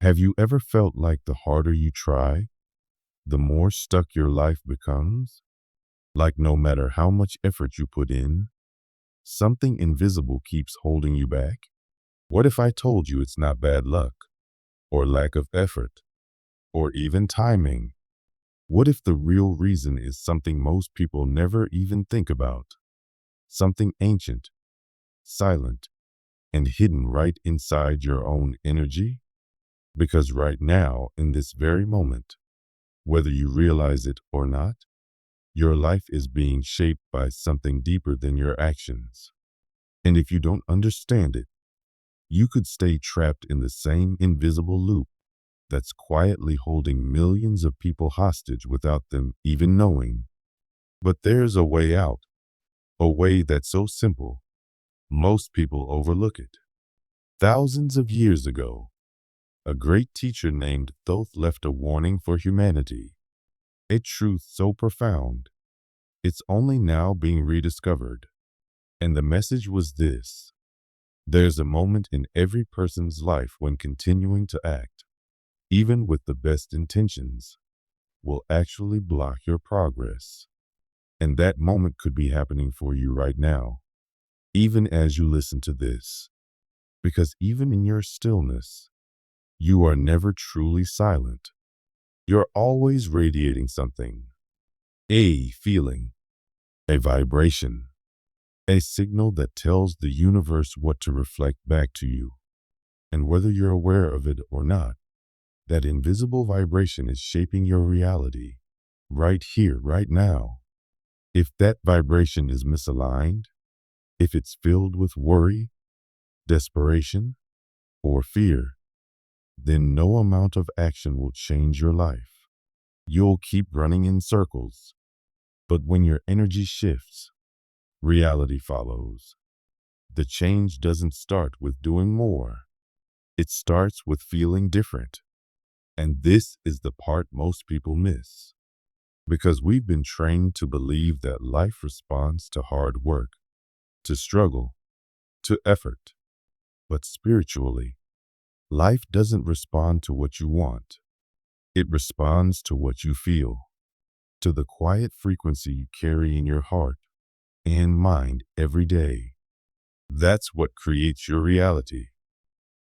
Have you ever felt like the harder you try, the more stuck your life becomes? Like no matter how much effort you put in, something invisible keeps holding you back? What if I told you it's not bad luck, or lack of effort, or even timing? What if the real reason is something most people never even think about? Something ancient, silent, and hidden right inside your own energy? Because right now, in this very moment, whether you realize it or not, your life is being shaped by something deeper than your actions. And if you don't understand it, you could stay trapped in the same invisible loop that's quietly holding millions of people hostage without them even knowing. But there's a way out, a way that's so simple, most people overlook it. Thousands of years ago, a great teacher named Thoth left a warning for humanity, a truth so profound, it's only now being rediscovered. And the message was this: there's a moment in every person's life when continuing to act, even with the best intentions, will actually block your progress. And that moment could be happening for you right now, even as you listen to this. Because even in your stillness, you are never truly silent. You're always radiating something, a feeling, a vibration, a signal that tells the universe what to reflect back to you. And whether you're aware of it or not, that invisible vibration is shaping your reality right here, right now. If that vibration is misaligned, if it's filled with worry, desperation, or fear, then no amount of action will change your life. You'll keep running in circles. But when your energy shifts, reality follows. The change doesn't start with doing more. It starts with feeling different. And this is the part most people miss. Because we've been trained to believe that life responds to hard work, to struggle, to effort. But spiritually, life doesn't respond to what you want. It responds to what you feel, to the quiet frequency you carry in your heart and mind every day. That's what creates your reality,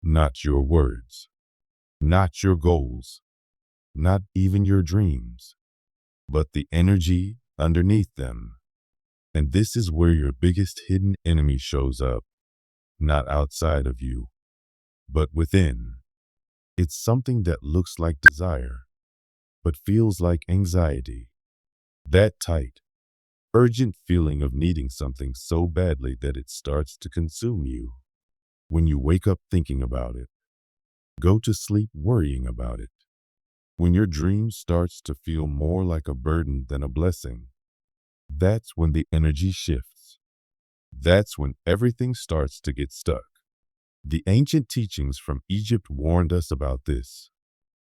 not your words, not your goals, not even your dreams, but the energy underneath them. And this is where your biggest hidden enemy shows up, not outside of you, but within. It's something that looks like desire, but feels like anxiety. That tight, urgent feeling of needing something so badly that it starts to consume you. When you wake up thinking about it, go to sleep worrying about it. When your dream starts to feel more like a burden than a blessing, that's when the energy shifts. That's when everything starts to get stuck. The ancient teachings from Egypt warned us about this.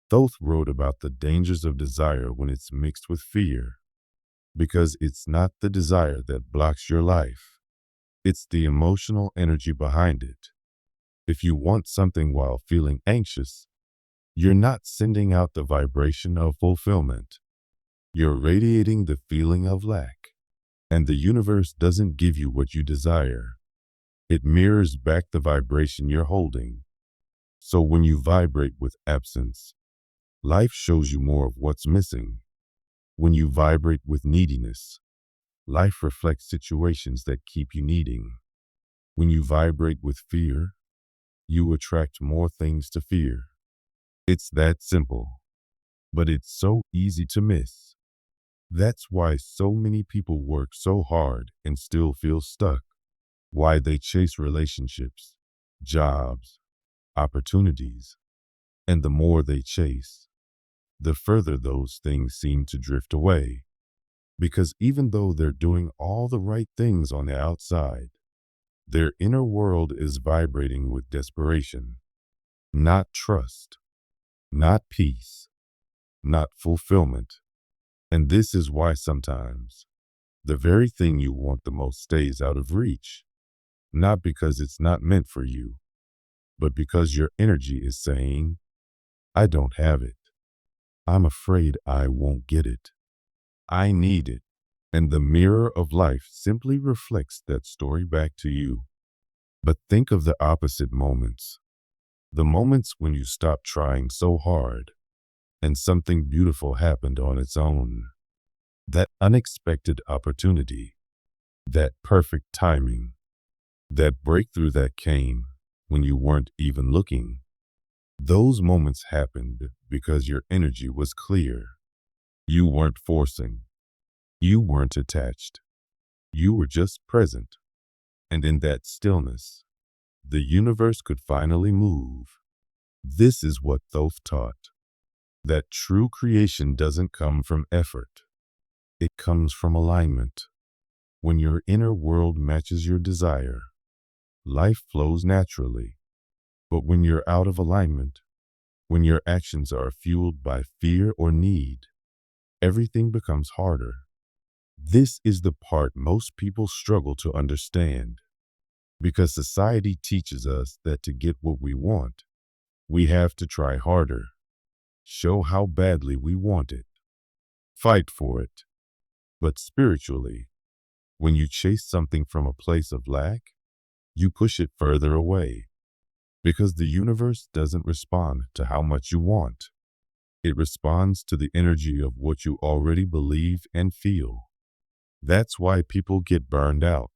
Thoth wrote about the dangers of desire when it's mixed with fear, because it's not the desire that blocks your life. It's the emotional energy behind it. If you want something while feeling anxious, you're not sending out the vibration of fulfillment. You're radiating the feeling of lack. And the universe doesn't give you what you desire. It mirrors back the vibration you're holding. So when you vibrate with absence, life shows you more of what's missing. When you vibrate with neediness, life reflects situations that keep you needing. When you vibrate with fear, you attract more things to fear. It's that simple, but it's so easy to miss. That's why so many people work so hard and still feel stuck. Why they chase relationships, jobs, opportunities, and the more they chase, the further those things seem to drift away. Because even though they're doing all the right things on the outside, their inner world is vibrating with desperation, not trust, not peace, not fulfillment. And this is why sometimes the very thing you want the most stays out of reach, not because it's not meant for you, but because your energy is saying, I don't have it. I'm afraid I won't get it. I need it. And the mirror of life simply reflects that story back to you. But think of the opposite moments. The moments when you stopped trying so hard and something beautiful happened on its own. That unexpected opportunity, that perfect timing, that breakthrough that came when you weren't even looking. Those moments happened because your energy was clear. You weren't forcing. You weren't attached. You were just present. And in that stillness, the universe could finally move. This is what Thoth taught, that true creation doesn't come from effort. It comes from alignment. When your inner world matches your desire, life flows naturally. But when you're out of alignment, when your actions are fueled by fear or need, everything becomes harder. This is the part most people struggle to understand, because society teaches us that to get what we want, we have to try harder, show how badly we want it, fight for it. But spiritually, when you chase something from a place of lack, you push it further away, because the universe doesn't respond to how much you want. It responds to the energy of what you already believe and feel. That's why people get burned out.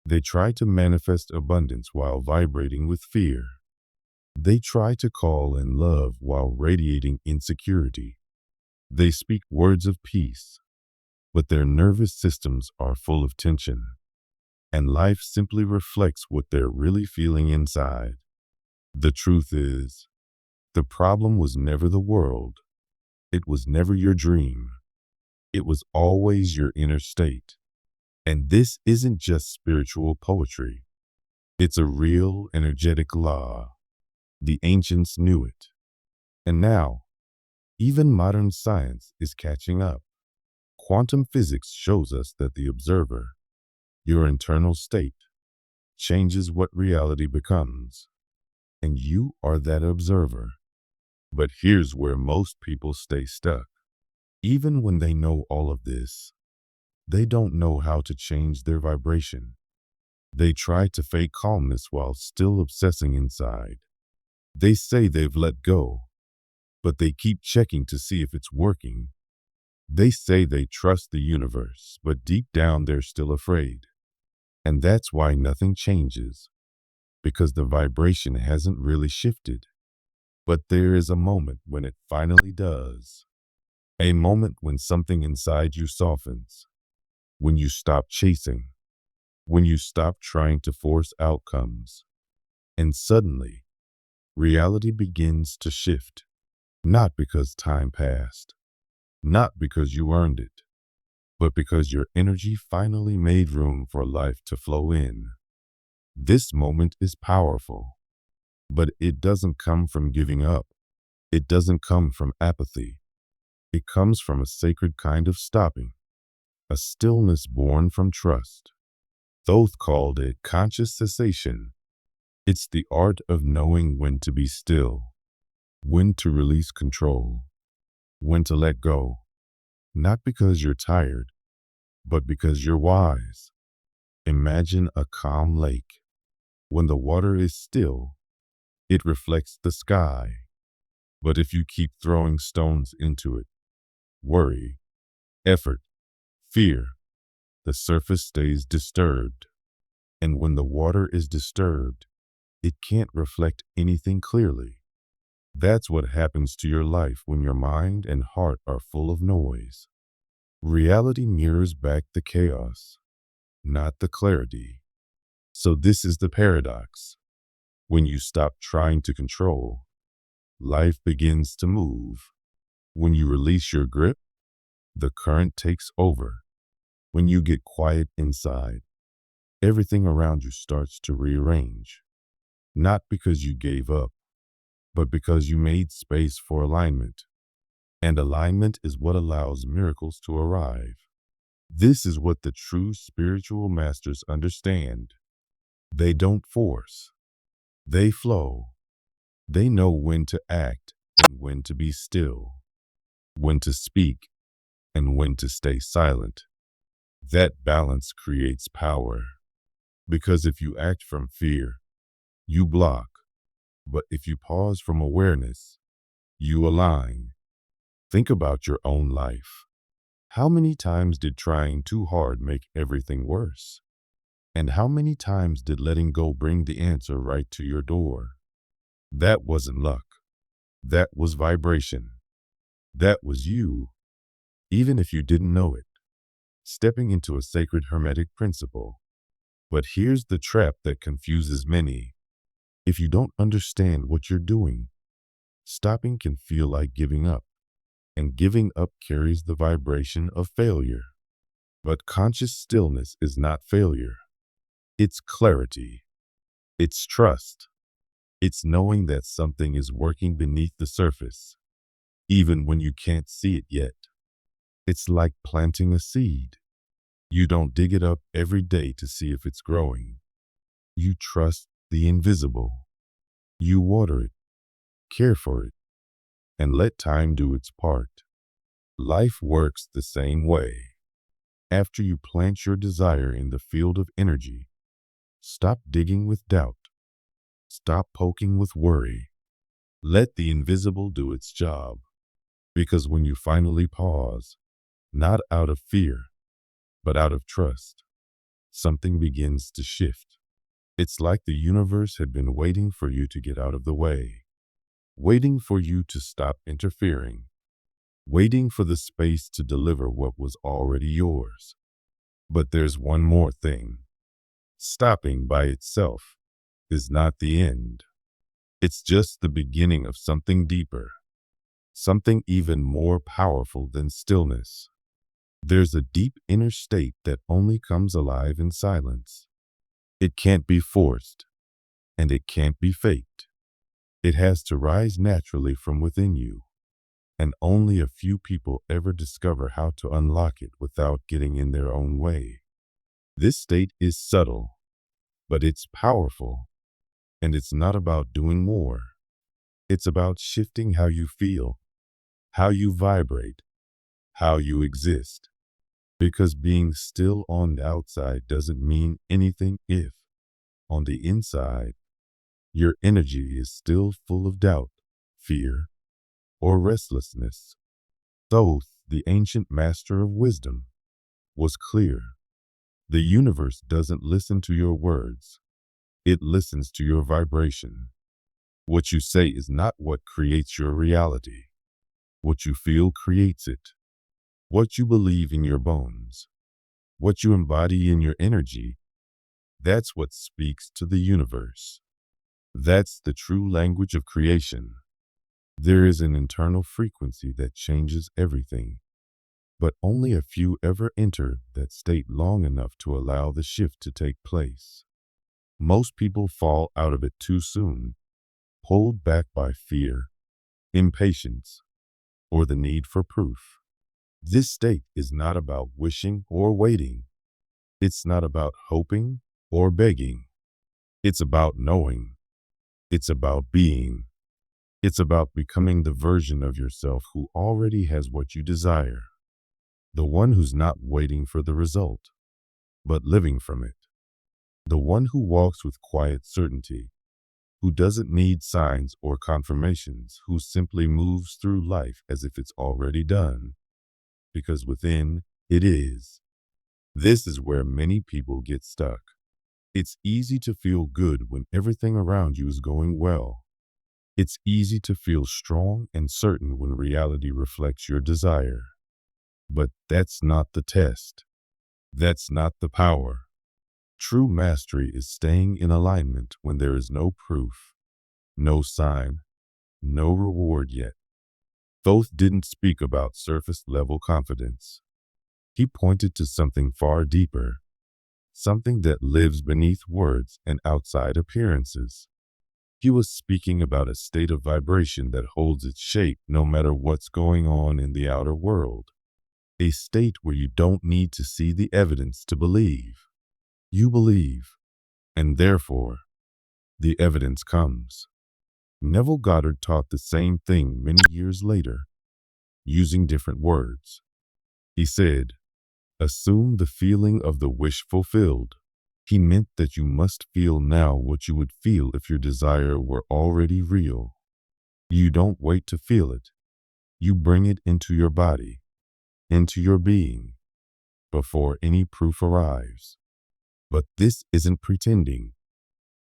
They try to manifest abundance while vibrating with fear. They try to call in love while radiating insecurity. They speak words of peace, but their nervous systems are full of tension. And life simply reflects what they're really feeling inside. The truth is, the problem was never the world. It was never your dream. It was always your inner state. And this isn't just spiritual poetry. It's a real energetic law. The ancients knew it. And now, even modern science is catching up. Quantum physics shows us that the observer, your internal state, changes what reality becomes. And you are that observer. But here's where most people stay stuck. Even when they know all of this, they don't know how to change their vibration. They try to fake calmness while still obsessing inside. They say they've let go, but they keep checking to see if it's working. They say they trust the universe, but deep down they're still afraid. And that's why nothing changes, because the vibration hasn't really shifted. But there is a moment when it finally does. A moment when something inside you softens, when you stop chasing, when you stop trying to force outcomes. And suddenly, reality begins to shift, not because time passed, not because you earned it, but because your energy finally made room for life to flow in. This moment is powerful, but it doesn't come from giving up. It doesn't come from apathy. It comes from a sacred kind of stopping, a stillness born from trust. Thoth called it conscious cessation. It's the art of knowing when to be still, when to release control, when to let go, not because you're tired, but because you're wise. Imagine a calm lake. When the water is still, it reflects the sky. But if you keep throwing stones into it, worry, effort, fear, the surface stays disturbed. And when the water is disturbed, it can't reflect anything clearly. That's what happens to your life when your mind and heart are full of noise. Reality mirrors back the chaos, not the clarity. So this is the paradox. When you stop trying to control, life begins to move. When you release your grip, the current takes over. When you get quiet inside, everything around you starts to rearrange. Not because you gave up, but because you made space for alignment. And alignment is what allows miracles to arrive. This is what the true spiritual masters understand. They don't force. They flow. They know when to act when to be still, when to speak, and when to stay silent. That balance creates power. Because if you act from fear, you block. But if you pause from awareness, you align. Think about your own life. How many times did trying too hard make everything worse? And how many times did letting go bring the answer right to your door? That wasn't luck. That was vibration. That was you, even if you didn't know it, stepping into a sacred Hermetic principle. But here's the trap that confuses many. If you don't understand what you're doing, stopping can feel like giving up, and giving up carries the vibration of failure. But conscious stillness is not failure. It's clarity. It's trust. It's knowing that something is working beneath the surface, even when you can't see it yet. It's like planting a seed. You don't dig it up every day to see if it's growing. You trust the invisible. You water it, care for it, and let time do its part. Life works the same way. After you plant your desire in the field of energy, stop digging with doubt. Stop poking with worry. Let the invisible do its job. Because when you finally pause, not out of fear, but out of trust, something begins to shift. It's like the universe had been waiting for you to get out of the way, waiting for you to stop interfering, waiting for the space to deliver what was already yours. But there's one more thing. Stopping by itself is not the end. It's just the beginning of something deeper, something even more powerful than stillness. There's a deep inner state that only comes alive in silence. It can't be forced, and it can't be faked. It has to rise naturally from within you, and only a few people ever discover how to unlock it without getting in their own way. This state is subtle, but it's powerful, and it's not about doing more. It's about shifting how you feel, how you vibrate, how you exist. Because being still on the outside doesn't mean anything if, on the inside, your energy is still full of doubt, fear, or restlessness. Thoth, the ancient master of wisdom, was clear. The universe doesn't listen to your words. It listens to your vibration. What you say is not what creates your reality. What you feel creates it. What you believe in your bones, what you embody in your energy, that's what speaks to the universe. That's the true language of creation. There is an internal frequency that changes everything, but only a few ever enter that state long enough to allow the shift to take place. Most people fall out of it too soon, pulled back by fear, impatience, or the need for proof. This state is not about wishing or waiting. It's not about hoping or begging. It's about knowing. It's about being. It's about becoming the version of yourself who already has what you desire. The one who's not waiting for the result, but living from it. The one who walks with quiet certainty, who doesn't need signs or confirmations, who simply moves through life as if it's already done. Because within, it is. This is where many people get stuck. It's easy to feel good when everything around you is going well. It's easy to feel strong and certain when reality reflects your desire. But that's not the test. That's not the power. True mastery is staying in alignment when there is no proof, no sign, no reward yet. Thoth didn't speak about surface-level confidence. He pointed to something far deeper, something that lives beneath words and outside appearances. He was speaking about a state of vibration that holds its shape no matter what's going on in the outer world. A state where you don't need to see the evidence to believe. You believe, and therefore, the evidence comes. Neville Goddard taught the same thing many years later, using different words. He said, assume the feeling of the wish fulfilled. He meant that you must feel now what you would feel if your desire were already real. You don't wait to feel it. You bring it into your body, into your being, before any proof arrives. But this isn't pretending.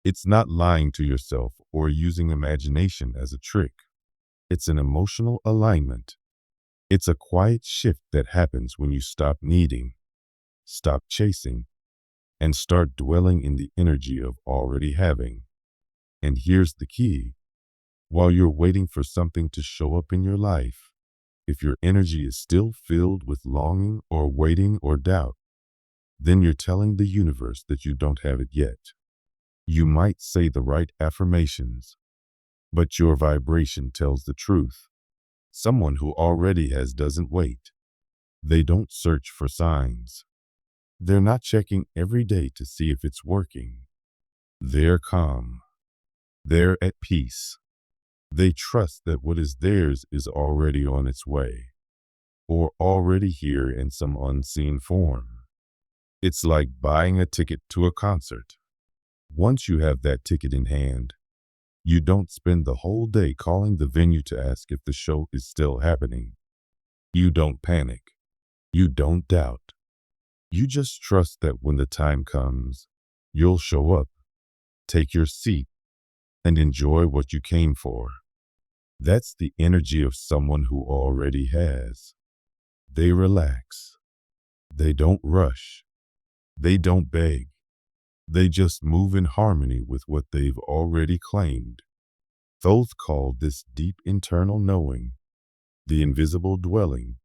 It's not lying to yourself or using imagination as a trick. It's an emotional alignment. It's a quiet shift that happens when you stop needing, stop chasing, and start dwelling in the energy of already having. And here's the key. While you're waiting for something to show up in your life, if your energy is still filled with longing or waiting or doubt, then you're telling the universe that you don't have it yet. You might say the right affirmations, but your vibration tells the truth. Someone who already has doesn't wait. They don't search for signs. They're not checking every day to see if it's working. They're calm. They're at peace. They trust that what is theirs is already on its way, or already here in some unseen form. It's like buying a ticket to a concert. Once you have that ticket in hand, you don't spend the whole day calling the venue to ask if the show is still happening. You don't panic. You don't doubt. You just trust that when the time comes, you'll show up, take your seat, and enjoy what you came for. That's the energy of someone who already has. They relax. They don't rush. They don't beg. They just move in harmony with what they've already claimed. Thoth called this deep internal knowing the invisible dwelling.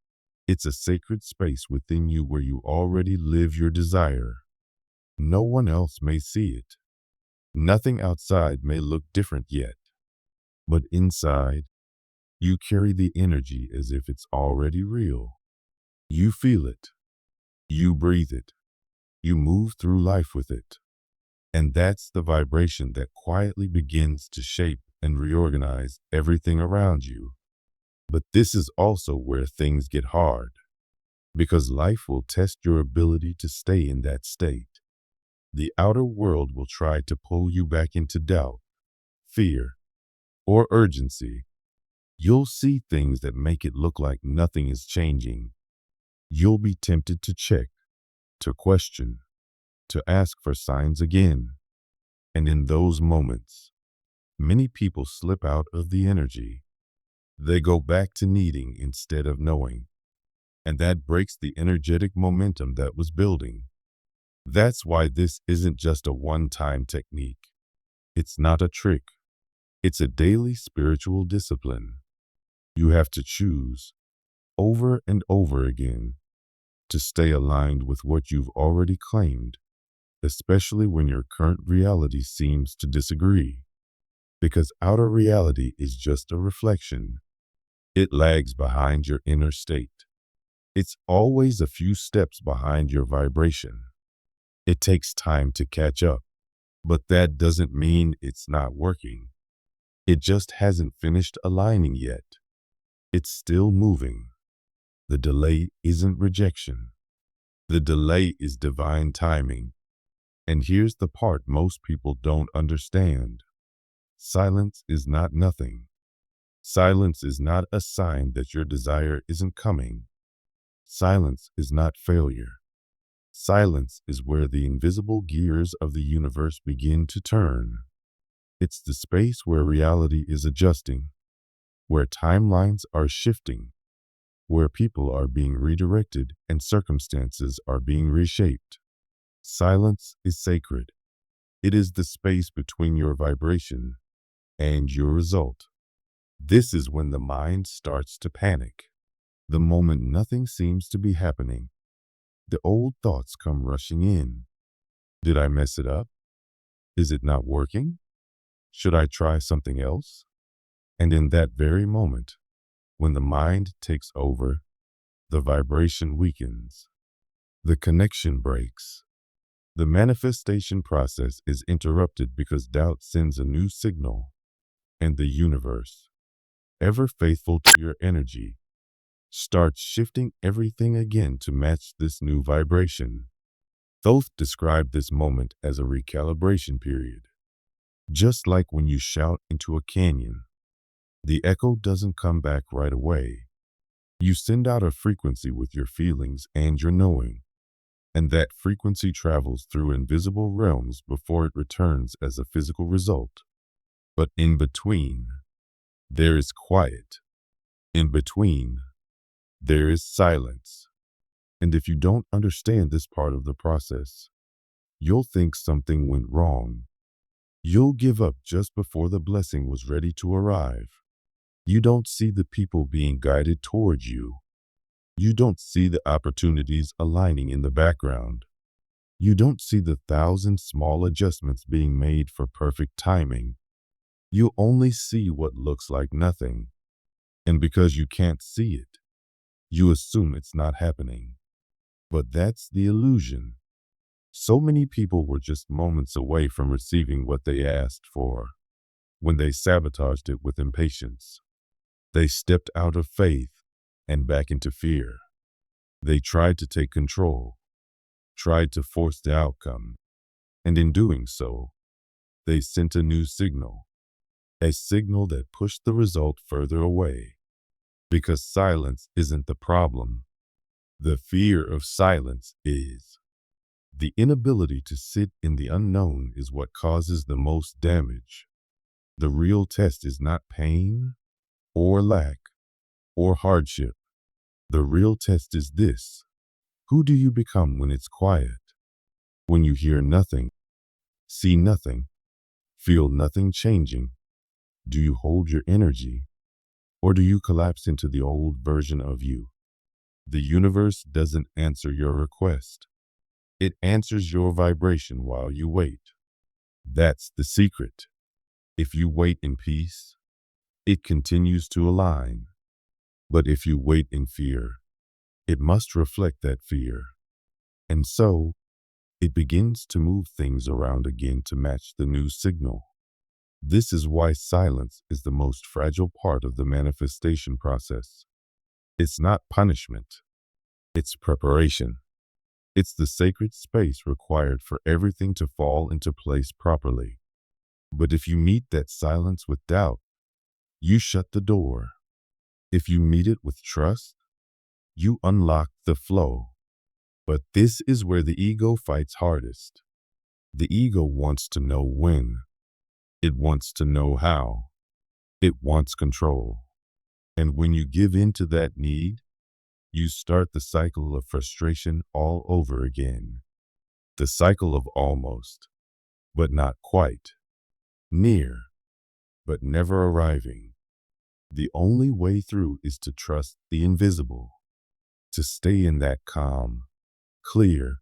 It's a sacred space within you where you already live your desire. No one else may see it. Nothing outside may look different yet. But inside, you carry the energy as if it's already real. You feel it. You breathe it. You move through life with it. And that's the vibration that quietly begins to shape and reorganize everything around you. But this is also where things get hard, because life will test your ability to stay in that state. The outer world will try to pull you back into doubt, fear, or urgency. You'll see things that make it look like nothing is changing. You'll be tempted to check, to question, to ask for signs again. And in those moments, many people slip out of the energy. They go back to needing instead of knowing. And that breaks the energetic momentum that was building. That's why this isn't just a one-time technique. It's not a trick. It's a daily spiritual discipline. You have to choose, over and over again, to stay aligned with what you've already claimed, especially when your current reality seems to disagree. Because outer reality is just a reflection. It lags behind your inner state. It's always a few steps behind your vibration. It takes time to catch up, but that doesn't mean it's not working. It just hasn't finished aligning yet. It's still moving. The delay isn't rejection. The delay is divine timing. And here's the part most people don't understand. Silence is not nothing. Silence is not a sign that your desire isn't coming. Silence is not failure. Silence is where the invisible gears of the universe begin to turn. It's the space where reality is adjusting, where timelines are shifting, where people are being redirected and circumstances are being reshaped. Silence is sacred. It is the space between your vibration and your result. This is when the mind starts to panic. The moment nothing seems to be happening, the old thoughts come rushing in. Did I mess it up? Is it not working? Should I try something else? And in that very moment, when the mind takes over, the vibration weakens. The connection breaks. The manifestation process is interrupted because doubt sends a new signal. And the universe, ever faithful to your energy, starts shifting everything again to match this new vibration. Thoth described this moment as a recalibration period. Just like when you shout into a canyon, the echo doesn't come back right away. You send out a frequency with your feelings and your knowing, and that frequency travels through invisible realms before it returns as a physical result. But in between, there is quiet. In between, there is silence. And if you don't understand this part of the process, you'll think something went wrong. You'll give up just before the blessing was ready to arrive. You don't see the people being guided towards you. You don't see the opportunities aligning in the background. You don't see the 1,000 small adjustments being made for perfect timing. You only see what looks like nothing. And because you can't see it, you assume it's not happening. But that's the illusion. So many people were just moments away from receiving what they asked for when they sabotaged it with impatience. They stepped out of faith and back into fear. They tried to take control, tried to force the outcome, and in doing so, they sent a new signal, a signal that pushed the result further away. Because silence isn't the problem. The fear of silence is. The inability to sit in the unknown is what causes the most damage. The real test is not pain or lack or hardship. The real test is this. Who do you become when it's quiet? When you hear nothing, see nothing, feel nothing changing? Do you hold your energy, or do you collapse into the old version of you? The universe doesn't answer your request. It answers your vibration while you wait. That's the secret. If you wait in peace, it continues to align. But if you wait in fear, it must reflect that fear. And so, it begins to move things around again to match the new signal. This is why silence is the most fragile part of the manifestation process. It's not punishment. It's preparation. It's the sacred space required for everything to fall into place properly. But if you meet that silence with doubt, you shut the door. If you meet it with trust, you unlock the flow. But this is where the ego fights hardest. The ego wants to know when. It wants to know how. It wants control. And when you give in to that need, you start the cycle of frustration all over again. The cycle of almost, but not quite. Near, but never arriving. The only way through is to trust the invisible, to stay in that calm, clear,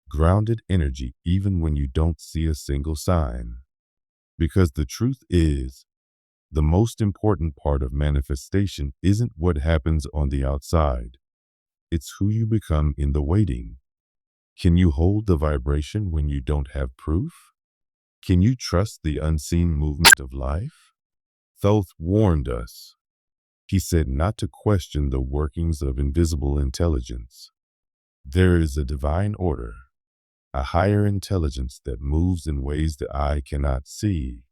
grounded energy even when you don't see a single sign. Because the truth is, the most important part of manifestation isn't what happens on the outside. It's who you become in the waiting. Can you hold the vibration when you don't have proof? Can you trust the unseen movement of life? Thoth warned us. He said not to question the workings of invisible intelligence. There is a divine order, a higher intelligence that moves in ways the eye cannot see.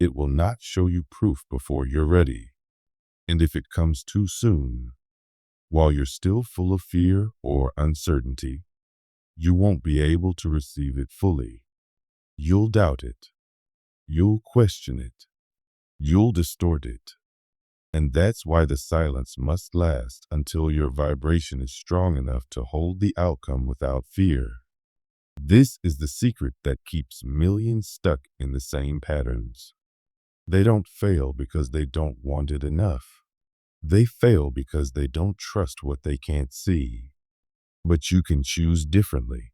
It will not show you proof before you're ready. And if it comes too soon, while you're still full of fear or uncertainty, you won't be able to receive it fully. You'll doubt it. You'll question it. You'll distort it. And that's why the silence must last until your vibration is strong enough to hold the outcome without fear. This is the secret that keeps millions stuck in the same patterns. They don't fail because they don't want it enough. They fail because they don't trust what they can't see. But you can choose differently.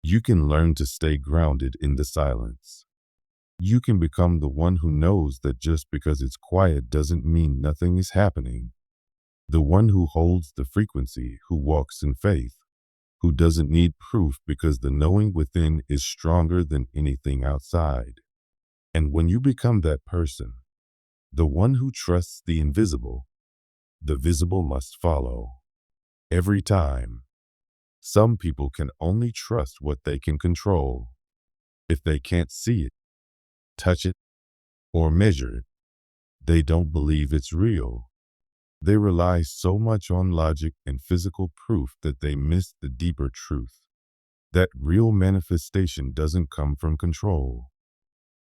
You can learn to stay grounded in the silence. You can become the one who knows that just because it's quiet doesn't mean nothing is happening. The one who holds the frequency, who walks in faith, who doesn't need proof because the knowing within is stronger than anything outside. And when you become that person, The one who trusts the invisible, the visible must follow. Every time. Some people can only trust what they can control. If they can't see it, touch it, or measure it, they don't believe it's real. They rely so much on logic and physical proof that they miss the deeper truth. That real manifestation doesn't come from control.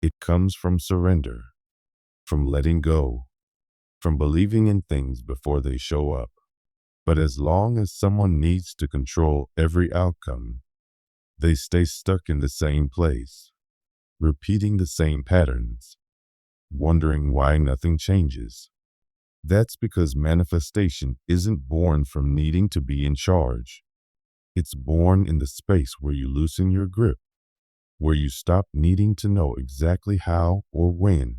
It comes from surrender, from letting go, from believing in things before they show up. But as long as someone needs to control every outcome, they stay stuck in the same place, repeating the same patterns, wondering why nothing changes. That's because manifestation isn't born from needing to be in charge. It's born in the space where you loosen your grip, where you stop needing to know exactly how or when,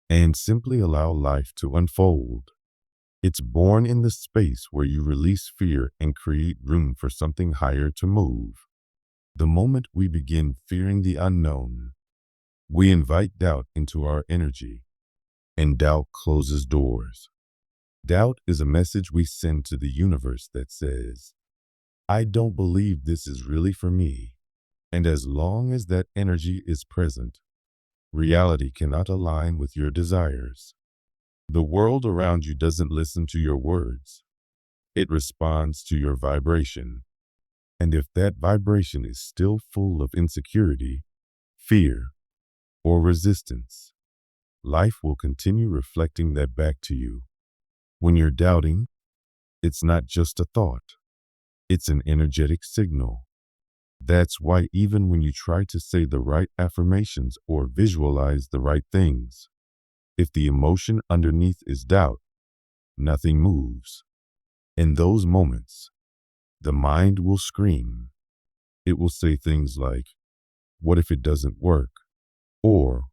and simply allow life to unfold. It's born in the space where you release fear and create room for something higher to move. The moment we begin fearing the unknown, we invite doubt into our energy, and doubt closes doors. Doubt is a message we send to the universe that says, I don't believe this is really for me. And as long as that energy is present, reality cannot align with your desires. The world around you doesn't listen to your words. It responds to your vibration. And if that vibration is still full of insecurity, fear, or resistance, life will continue reflecting that back to you. When you're doubting, it's not just a thought. It's an energetic signal. That's why even when you try to say the right affirmations or visualize the right things, if the emotion underneath is doubt, nothing moves. In those moments, the mind will scream. It will say things like, what if it doesn't work? Or,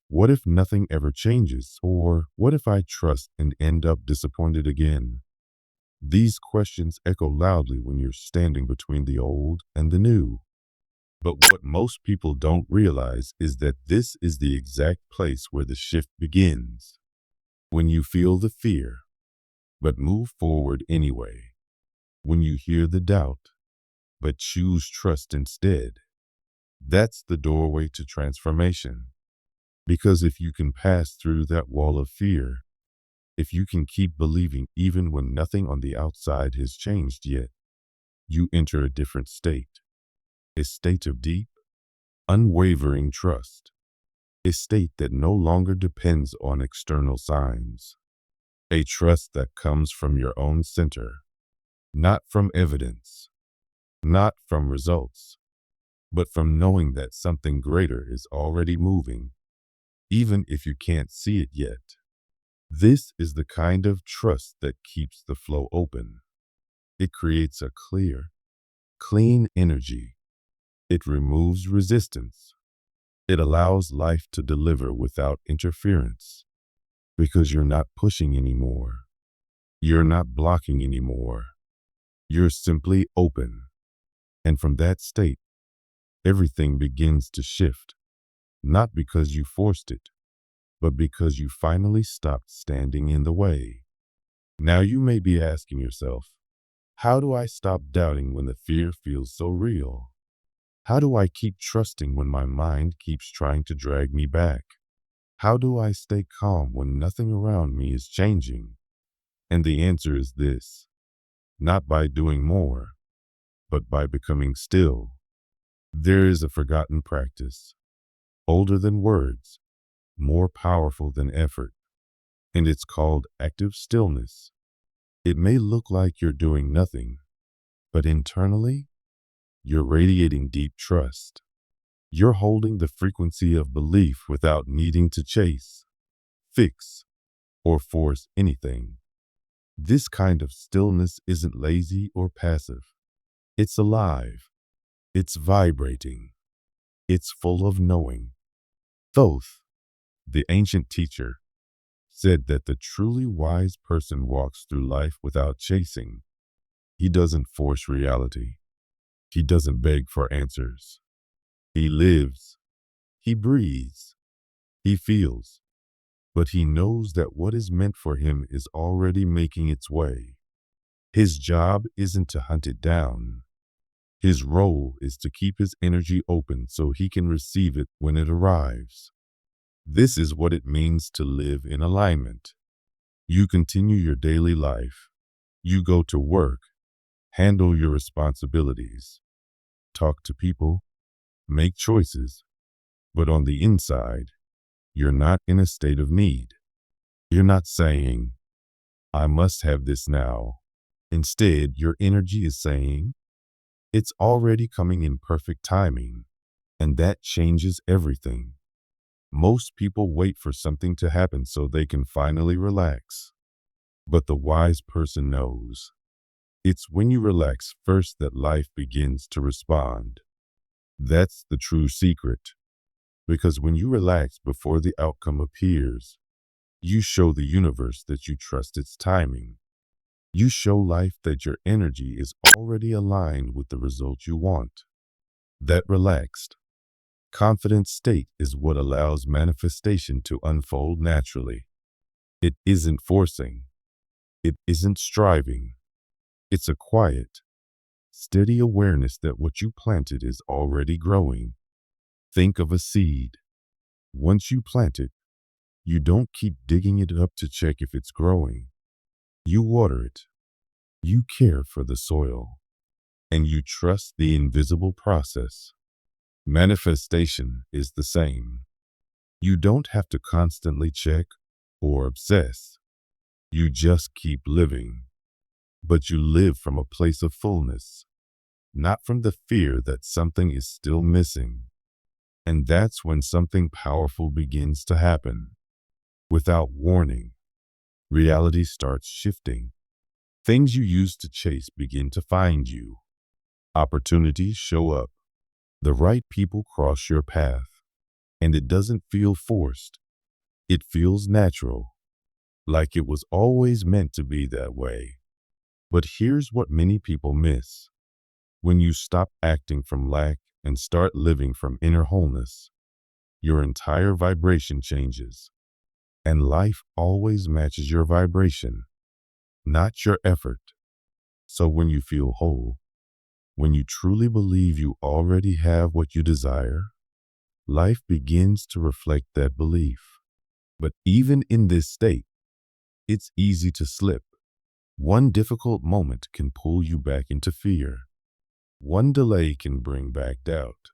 what if nothing ever changes? Or, what if I trust and end up disappointed again? These questions echo loudly when you're standing between the old and the new. But what most people don't realize is that this is the exact place where the shift begins. When you feel the fear, but move forward anyway. When you hear the doubt, but choose trust instead. That's the doorway to transformation. Because if you can pass through that wall of fear, if you can keep believing even when nothing on the outside has changed yet, you enter a different state. A state of deep, unwavering trust. A state that no longer depends on external signs. A trust that comes from your own center, not from evidence, not from results, but from knowing that something greater is already moving, even if you can't see it yet. This is the kind of trust that keeps the flow open. It creates a clear, clean energy. It removes resistance. It allows life to deliver without interference. Because you're not pushing anymore. You're not blocking anymore. You're simply open. And from that state, everything begins to shift. Not because you forced it, but because you finally stopped standing in the way. Now you may be asking yourself, how do I stop doubting when the fear feels so real? How do I keep trusting when my mind keeps trying to drag me back? How do I stay calm when nothing around me is changing? And the answer is this: not by doing more, but by becoming still. There is a forgotten practice, older than words, more powerful than effort, and it's called active stillness. It may look like you're doing nothing, but internally, you're radiating deep trust. You're holding the frequency of belief without needing to chase, fix, or force anything. This kind of stillness isn't lazy or passive. It's alive. It's vibrating. It's full of knowing. Thoth, the ancient teacher, said that the truly wise person walks through life without chasing. He doesn't force reality. He doesn't beg for answers. He lives. He breathes. He feels. but he knows that what is meant for him is already making its way. His job isn't to hunt it down. His role is to keep his energy open so he can receive it when it arrives. This is what it means to live in alignment. You continue your daily life. You go to work, handle your responsibilities, talk to people, make choices. But on the inside, you're not in a state of need. You're not saying, I must have this now. Instead, your energy is saying, it's already coming in perfect timing. And that changes everything. Most people wait for something to happen so they can finally relax. But the wise person knows. It's when you relax first that life begins to respond. That's the true secret. Because when you relax before the outcome appears, you show the universe that you trust its timing. You show life that your energy is already aligned with the result you want. That relaxed, confident state is what allows manifestation to unfold naturally. It isn't forcing. It isn't striving. It's a quiet, steady awareness that what you planted is already growing. Think of a seed. Once you plant it, you don't keep digging it up to check if it's growing. You water it. You care for the soil. And you trust the invisible process. Manifestation is the same. You don't have to constantly check or obsess. You just keep living. But you live from a place of fullness, not from the fear that something is still missing. And that's when something powerful begins to happen. Without warning, reality starts shifting. Things you used to chase begin to find you. Opportunities show up. The right people cross your path. And it doesn't feel forced. It feels natural, like it was always meant to be that way. But here's what many people miss. When you stop acting from lack and start living from inner wholeness, your entire vibration changes. And life always matches your vibration, not your effort. So when you feel whole, when you truly believe you already have what you desire, life begins to reflect that belief. But even in this state, it's easy to slip. One difficult moment can pull you back into fear. One delay can bring back doubt.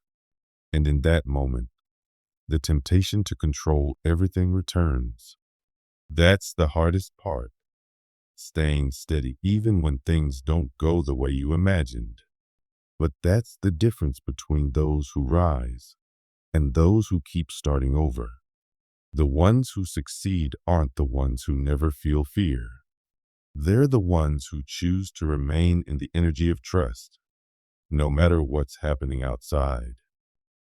And in that moment, the temptation to control everything returns. That's the hardest part, staying steady even when things don't go the way you imagined. But that's the difference between those who rise and those who keep starting over. The ones who succeed aren't the ones who never feel fear. They're the ones who choose to remain in the energy of trust, no matter what's happening outside.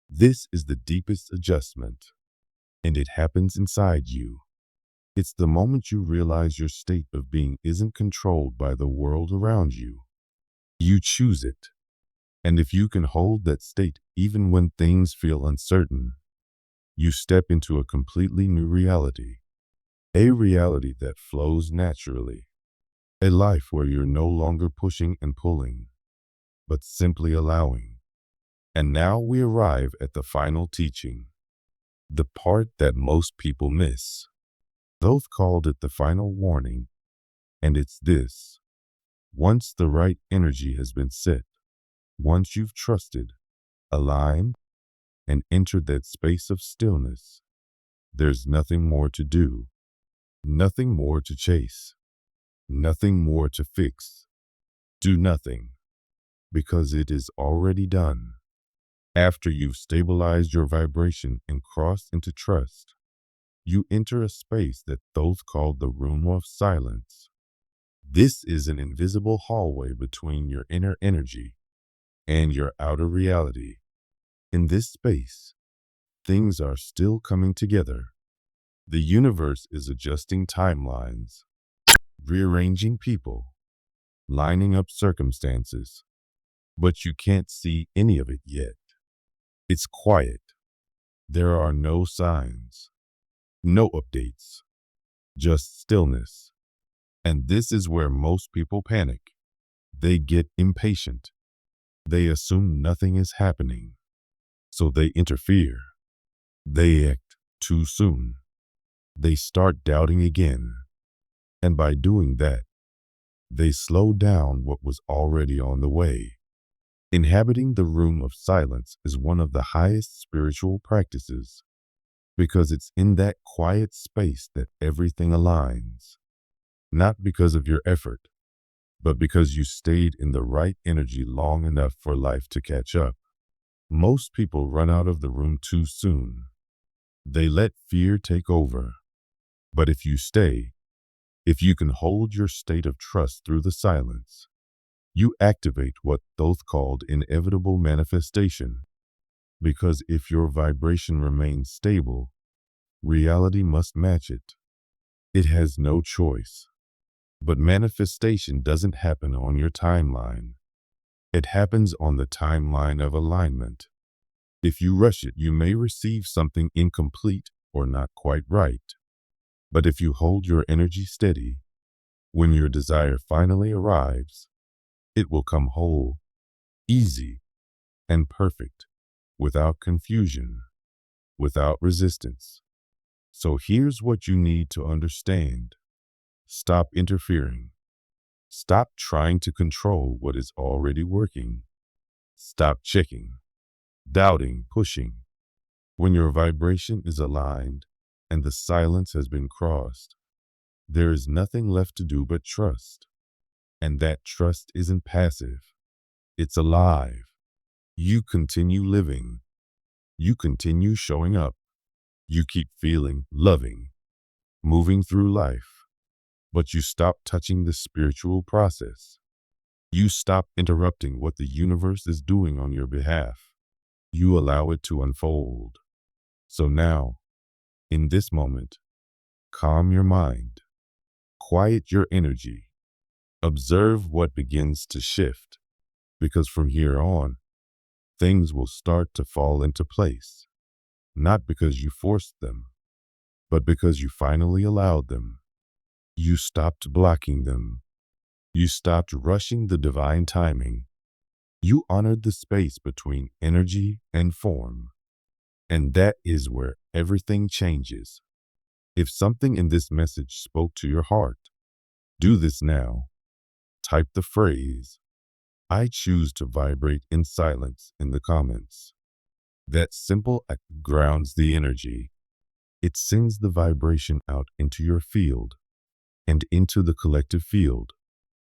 This is the deepest adjustment, and it happens inside you. It's the moment you realize your state of being isn't controlled by the world around you. You choose it. And if you can hold that state even when things feel uncertain, you step into a completely new reality. A reality that flows naturally. A life where you're no longer pushing and pulling, but simply allowing. And now we arrive at the final teaching, the part that most people miss. Thoth called it the final warning, and it's this. Once the right energy has been set, once you've trusted, aligned, and entered that space of stillness, there's nothing more to do, nothing more to chase, nothing more to fix. Do nothing, because it is already done. After you've stabilized your vibration and crossed into trust, you enter a space that Thoth called the room of silence. This is an invisible hallway between your inner energy and your outer reality. In this space, things are still coming together. The universe is adjusting timelines, rearranging people, lining up circumstances, but you can't see any of it yet. It's quiet. There are no signs, no updates, just stillness. And this is where most people panic. They get impatient. They assume nothing is happening. So they interfere. They act too soon. They start doubting again. And by doing that, they slow down what was already on the way. Inhabiting the room of silence is one of the highest spiritual practices because it's in that quiet space that everything aligns. Not because of your effort, but because you stayed in the right energy long enough for life to catch up. Most people run out of the room too soon. They let fear take over. But if you stay, if you can hold your state of trust through the silence, you activate what Thoth called inevitable manifestation. Because if your vibration remains stable, reality must match it. It has no choice. But manifestation doesn't happen on your timeline. It happens on the timeline of alignment. If you rush it, you may receive something incomplete or not quite right. But if you hold your energy steady, when your desire finally arrives, it will come whole, easy, and perfect, without confusion, without resistance. So here's what you need to understand. Stop interfering. Stop trying to control what is already working. Stop checking, doubting, pushing. When your vibration is aligned and the silence has been crossed, there is nothing left to do but trust. And that trust isn't passive. It's alive. You continue living. You continue showing up. You keep feeling, loving, moving through life. But you stop touching the spiritual process. You stop interrupting what the universe is doing on your behalf. You allow it to unfold. So now, in this moment, calm your mind. Quiet your energy. Observe what begins to shift. Because from here on, things will start to fall into place. Not because you forced them, but because you finally allowed them. You stopped blocking them. You stopped rushing the divine timing. You honored the space between energy and form. And that is where everything changes. If something in this message spoke to your heart, do this now. Type the phrase, "I choose to vibrate in silence," in the comments. That simple act grounds the energy. It sends the vibration out into your field and into the collective field.